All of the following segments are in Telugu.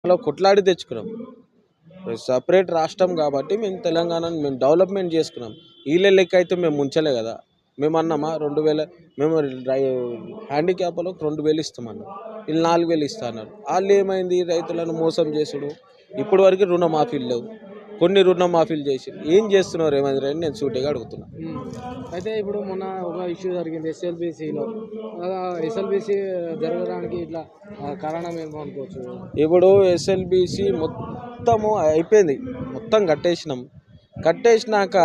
అలా కొట్లాడి తెచ్చుకున్నాం. సెపరేట్ రాష్ట్రం కాబట్టి మేము తెలంగాణను మేము డెవలప్మెంట్ చేసుకున్నాం. వీళ్ళ లెక్క అయితే మేము ముంచలే కదా. మేము అన్నామా 2000 మేము హ్యాండిక్యాప్ వాళ్ళకి 2000 ఇస్తామన్నాం. వీళ్ళు 4000 ఇస్తా అన్నారు. వాళ్ళు ఏమైంది రైతులను మోసం చేసుడు. ఇప్పటి వరకు రుణమాఫీలు లేవు. కొన్ని రుణమాఫీలు చేసి ఏం చేస్తున్నారు రేవంత్ రెడ్డి నేను సూటిగా అడుగుతున్నా. అయితే ఇప్పుడు మొన్న ఒక ఇష్యూ జరిగింది ఎస్ఎల్బిసిలో. ఎస్ఎల్బిసి జరగడానికి ఇట్లా కారణం ఏమో అనుకోవచ్చు. ఇప్పుడు ఎస్ఎల్బిసి మొత్తము అయిపోయింది. మొత్తం కట్టేసినాక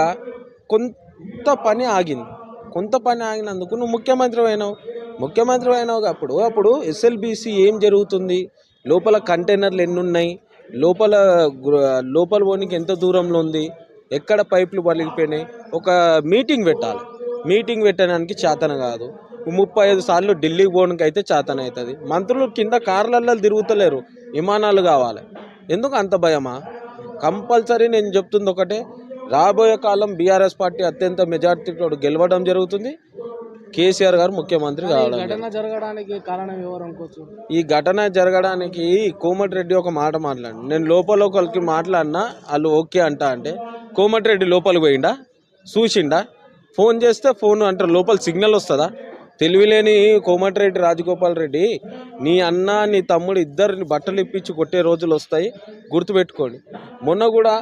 కొంత పని ఆగింది. కొంత పని ఆగినందుకు నువ్వు ముఖ్యమంత్రి అయినావు అప్పుడు ఎస్ఎల్బిసి ఏం జరుగుతుంది, లోపల కంటైనర్లు ఎన్ని ఉన్నాయి, లోపల పోనీకి ఎంత దూరంలో ఉంది, ఎక్కడ పైపులు పలిగిపోయినాయి, ఒక మీటింగ్ పెట్టాలి. మీటింగ్ పెట్టడానికి చేతన కాదు. 35 సార్లు ఢిల్లీకి పోవడానికి అయితే చేతన అవుతుంది. మంత్రులు కింద కార్లల్లో తిరుగుతలేరు, విమానాలు కావాలి. ఎందుకు అంత భయమా? కంపల్సరీ నేను చెప్తుంది ఒకటే, రాబోయే కాలం బీఆర్ఎస్ పార్టీ అత్యంత మెజార్టీతో గెలవడం జరుగుతుంది. కేసీఆర్ గారు ముఖ్యమంత్రి కావడం. జరగడానికి కారణం ఎవరు అనుకోవచ్చు? ఈ ఘటన జరగడానికి కోమటిరెడ్డి ఒక మాట మాట్లాడు. నేను లోపలికి మాట్లాడినా వాళ్ళు ఓకే అంటే కోమటిరెడ్డి లోపలికి పోయిండా, చూసిండా, ఫోన్ చేస్తే ఫోన్ అంటారు లోపల సిగ్నల్ వస్తుందా? తెలివిలేని కోమటిరెడ్డి రాజగోపాల్ రెడ్డి, నీ అన్న నీ తమ్ముడు ఇద్దరిని బట్టలు ఇప్పించి కొట్టే రోజులు వస్తాయి, గుర్తుపెట్టుకోండి. మొన్న కూడా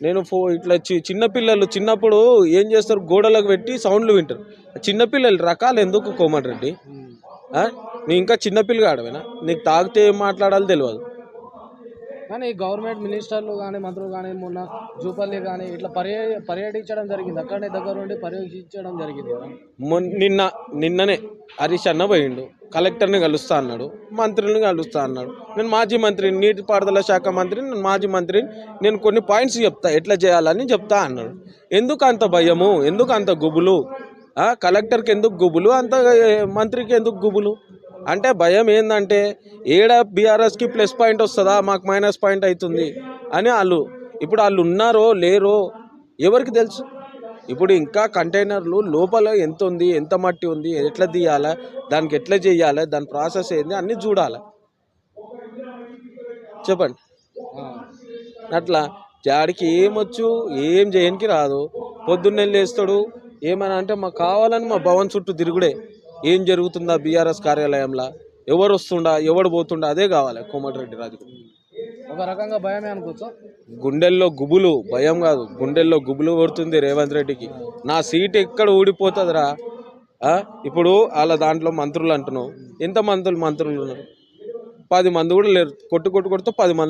నేను ఇట్లా చిన్నపిల్లలు చిన్నప్పుడు ఏం చేస్తారు, గోడలకు పెట్టి సౌండ్లు వింటారు. చిన్నపిల్లలు రకాలు ఎందుకు కోమటిరెడ్డి? నీ ఇంకా చిన్నపిల్లగా ఆడవేనా? నీకు తాగితే ఏం మాట్లాడాలో తెలియదు. కానీ గవర్నమెంట్ మినిస్టర్లు కానీ మంత్రులు కానీ మొన్న జూపల్లి కానీ ఇట్లా పర్యటించడం జరిగింది. అక్కడనే దగ్గర నుండి పర్యవేక్షించడం జరిగింది కదా. నిన్ననే హరీష్ అన్న పోయిండు, కలెక్టర్ని కలుస్తా అన్నాడు, మంత్రులను కలుస్తా అన్నాడు. నేను మాజీ మంత్రిని, నీటిపారుదల శాఖ మంత్రిని, నేను మాజీ మంత్రిని, నేను కొన్ని పాయింట్స్ చెప్తా ఎట్లా చేయాలని చెప్తా అన్నాడు. ఎందుకు అంత భయము, ఎందుకు అంత గుబులు? కలెక్టర్కి ఎందుకు గుబులు, అంత మంత్రికి ఎందుకు గుబులు? అంటే భయం ఏంటంటే ఏడా బీఆర్ఎస్కి ప్లస్ పాయింట్ వస్తుందా, మాకు మైనస్ పాయింట్ అవుతుంది అని ఇప్పుడు వాళ్ళు ఉన్నారో లేరో ఎవరికి తెలుసు. ఇప్పుడు ఇంకా కంటైనర్లు లోపల ఎంత ఉంది, ఎంత మట్టి ఉంది, ఎట్లా తీయాలా, దానికి ఎట్లా చేయాలి, దాని ప్రాసెస్ ఏంది అన్నీ చూడాలి. చెప్పండి. అట్లా జాడికి ఏమొచ్చు, ఏం చేయడానికి రాదు. పొద్దున్నే లేస్తాడు, ఏమని అంటే మాకు కావాలని మా భవన్ చుట్టూ తిరుగుడే. ఏం జరుగుతుందా బీఆర్ఎస్ కార్యాలయంలో, ఎవరు వస్తుండా, ఎవడు పోతుండా, అదే కావాలి కోమటిరెడ్డి రాజగోపాల్. ఒక రకంగా భయమే అనుకోవచ్చు. గుండెల్లో గుబులు, భయం కాదు, గుండెల్లో గుబులు కొడుతుంది రేవంత్ రెడ్డికి. నా సీట్ ఎక్కడ ఊడిపోతుందిరా. ఇప్పుడు వాళ్ళ దాంట్లో మంత్రులు అంటున్నావు, ఎంత మంత్రులు ఉన్నారు? 10 మంది కూడా లేరు. కొట్టుకొడితే 10 మంది